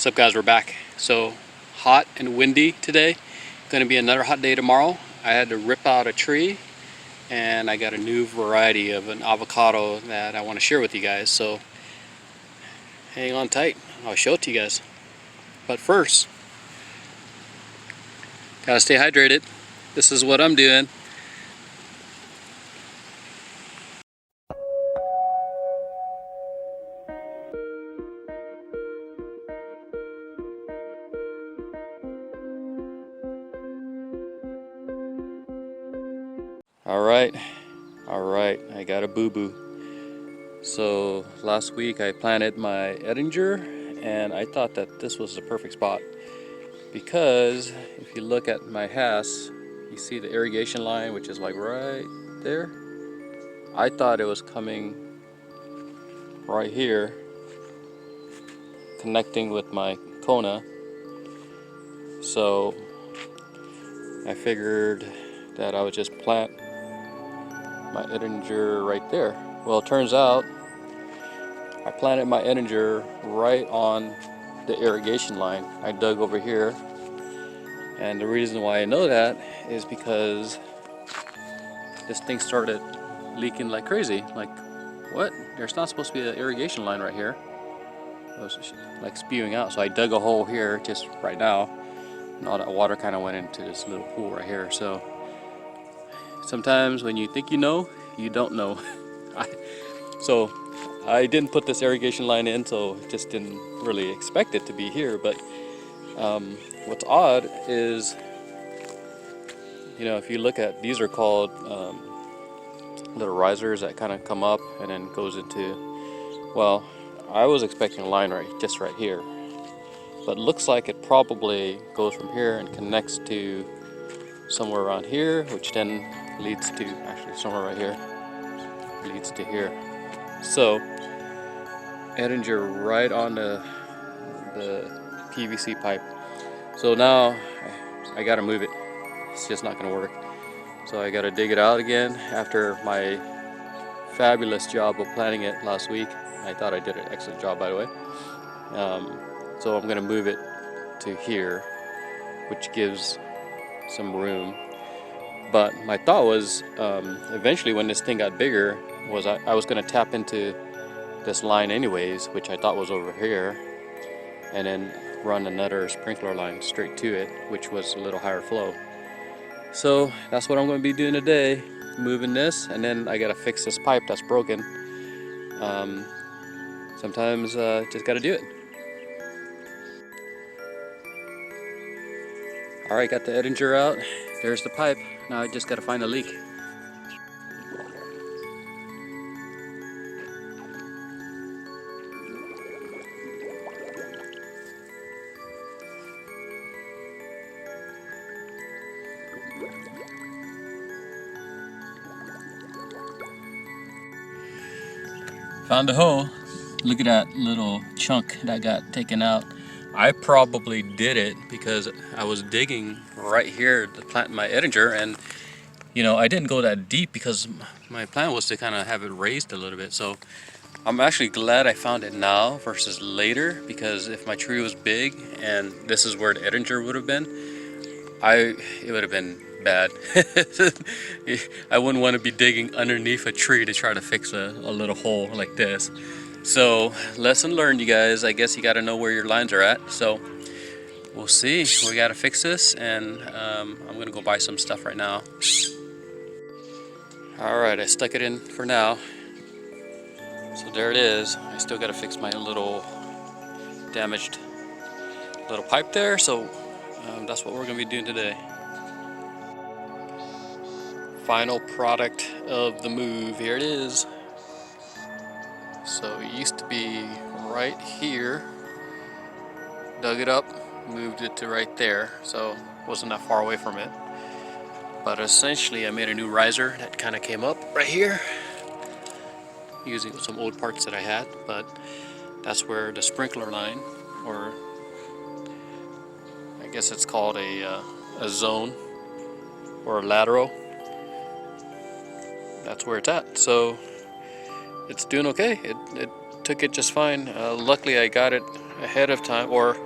What's up, guys? We're back. So hot and windy today. Gonna be another hot day tomorrow. I had to rip out a tree and I got a new variety of an avocado that I want to share with you guys. So hang on tight. I'll show it to you guys. But first, gotta stay hydrated. This is what I'm doing. Alright, I got a boo-boo. So last week I planted my Ettinger and I thought that this was the perfect spot because if you look at my house, you see the irrigation line, which is like right there. I thought it was coming right here, connecting with my Kona. So I figured that I would just plant my Ettinger right there. Well, it turns out I planted my Ettinger right on the irrigation line. I dug over here, and the reason why I know that is because this thing started leaking like crazy. Like, what? There's not supposed to be an irrigation line right here. It was like spewing out. So I dug a hole here just right now, and all that water kind of went into this little pool right here. So sometimes when you think you know, you don't know. So I didn't put this irrigation line in, so just didn't really expect it to be here. But what's odd is, you know, if you look at, these are called little risers that kind of come up and then goes into, well, I was expecting a line just right here, but it looks like it probably goes from here and connects to somewhere around here, which then leads to, actually somewhere right here, leads to here. So Ettinger right on the PVC pipe. So now I gotta move it. It's just not gonna work. So I gotta dig it out again after my fabulous job of planting it last week. I thought I did an excellent job, by the way. So I'm gonna move it to here, which gives some room. But my thought was, eventually when this thing got bigger, was I was going to tap into this line anyways, which I thought was over here, and then run another sprinkler line straight to it, which was a little higher flow. So that's what I'm going to be doing today, moving this, and then I got to fix this pipe that's broken. Sometimes just got to do it. Alright, got the Ettinger out. There's the pipe. Now I just got to find a leak. Found a hole. Look at that little chunk that got taken out. I probably did it because I was digging right here to plant my Ettinger, and you know, I didn't go that deep because my plan was to kind of have it raised a little bit. So I'm actually glad I found it now versus later, because if my tree was big and this is where the Ettinger would have been, it would have been bad. I wouldn't want to be digging underneath a tree to try to fix a little hole like this. So lesson learned, you guys. I guess you got to know where your lines are at. So we'll see. We got to fix this, and I'm gonna go buy some stuff right now. Alright, I stuck it in for now. So there it is. I still got to fix my little damaged little pipe there. So that's what we're gonna be doing today. Final product of the move. Here it is. So it used to be right here. Dug it up, moved it to right there. So wasn't that far away from it. But essentially I made a new riser that kind of came up right here, using some old parts that I had. But that's where the sprinkler line, or I guess it's called a zone or a lateral, that's where it's at. So it's doing okay. It took it just fine. Luckily I got it ahead of time, or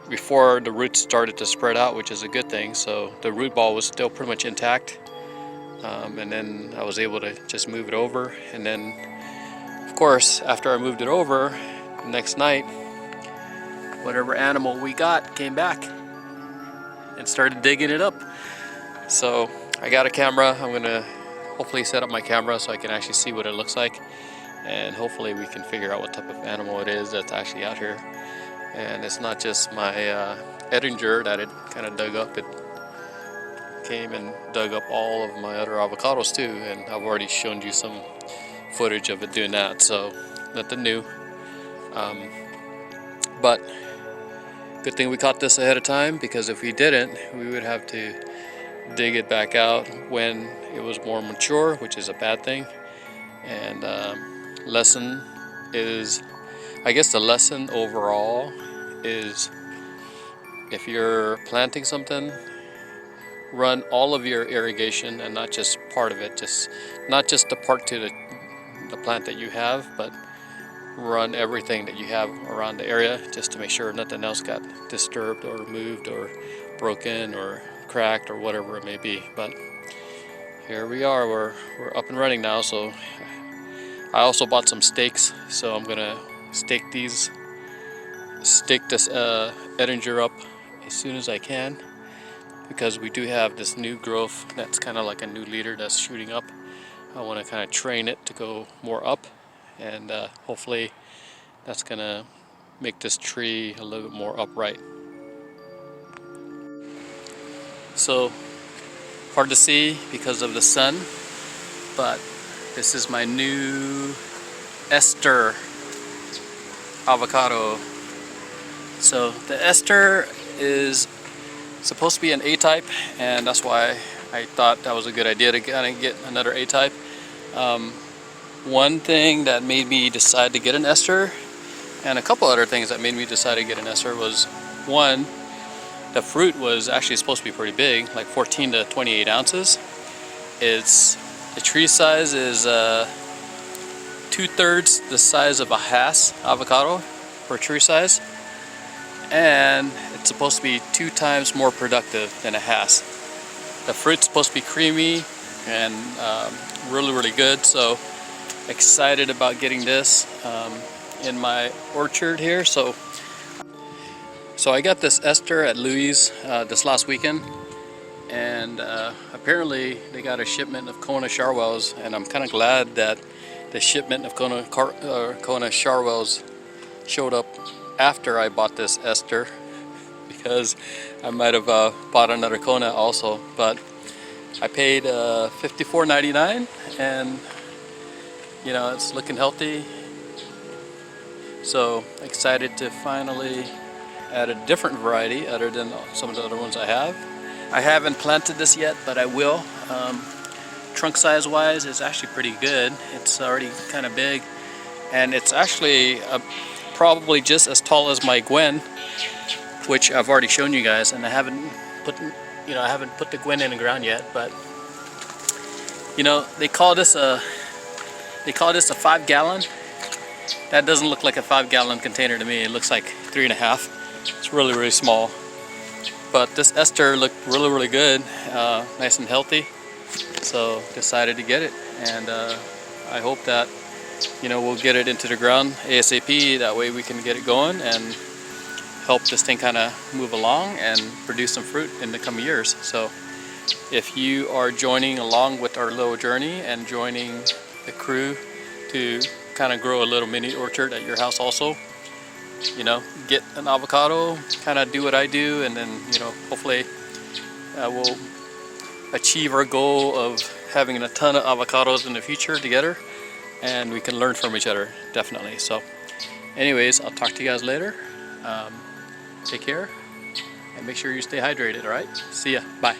before the roots started to spread out, which is a good thing. So the root ball was still pretty much intact, and then I was able to just move it over. And then of course after I moved it over, the next night whatever animal we got came back and started digging it up. So I got a camera. I'm gonna hopefully set up my camera so I can actually see what it looks like, and hopefully we can figure out what type of animal it is that's actually out here. And it's not just my Ettinger that it kind of dug up. It came and dug up all of my other avocados too, and I've already shown you some footage of it doing that, so nothing new. But good thing we caught this ahead of time, because if we didn't, we would have to dig it back out when it was more mature, which is a bad thing. And lesson is, I guess the lesson overall is, if you're planting something, run all of your irrigation and not just part of it, not just the part to the plant that you have, but run everything that you have around the area, just to make sure nothing else got disturbed or moved or broken or cracked or whatever it may be. But here we are, we're up and running now. So I also bought some stakes, so I'm gonna stake this Ettinger up as soon as I can, because we do have this new growth that's kind of like a new leader that's shooting up. I want to kind of train it to go more up, and hopefully that's gonna make this tree a little bit more upright. So hard to see because of the sun, but this is my new Esther Avocado. So the Esther is supposed to be an A-type, and that's why I thought that was a good idea to kind of get another A-type. One thing that made me decide to get an Esther, and a couple other things that made me decide to get an Esther, was one, the fruit was actually supposed to be pretty big, like 14 to 28 ounces. The tree size is 2/3 the size of a Hass avocado for tree size, and it's supposed to be 2 times more productive than a Hass. The fruit's supposed to be creamy and really good, so excited about getting this in my orchard here. So I got this Esther at Louis this last weekend, and apparently they got a shipment of Kona Charwells, and I'm kind of glad that the shipment of Kona Charwells showed up after I bought this Esther, because I might have bought another Kona also. But I paid $54.99, and you know, it's looking healthy. So excited to finally add a different variety other than some of the other ones I have. I haven't planted this yet, but I will. Trunk size wise, it's actually pretty good. It's already kind of big, and it's actually probably just as tall as my Gwen, which I've already shown you guys, and I haven't put the Gwen in the ground yet. But you know, they call this a 5-gallon. That doesn't look like a 5-gallon container to me. It looks like 3.5. It's really small. But this Esther looked really good, nice and healthy. So decided to get it, and I hope that, you know, we'll get it into the ground ASAP. That way we can get it going and help this thing kind of move along and produce some fruit in the coming years. So if you are joining along with our little journey and joining the crew to kind of grow a little mini orchard at your house also, you know, get an avocado, kind of do what I do, and then, you know, hopefully we'll achieve our goal of having a ton of avocados in the future together, and we can learn from each other, definitely. So anyways, I'll talk to you guys later. Take care and make sure you stay hydrated. All right, see ya, bye.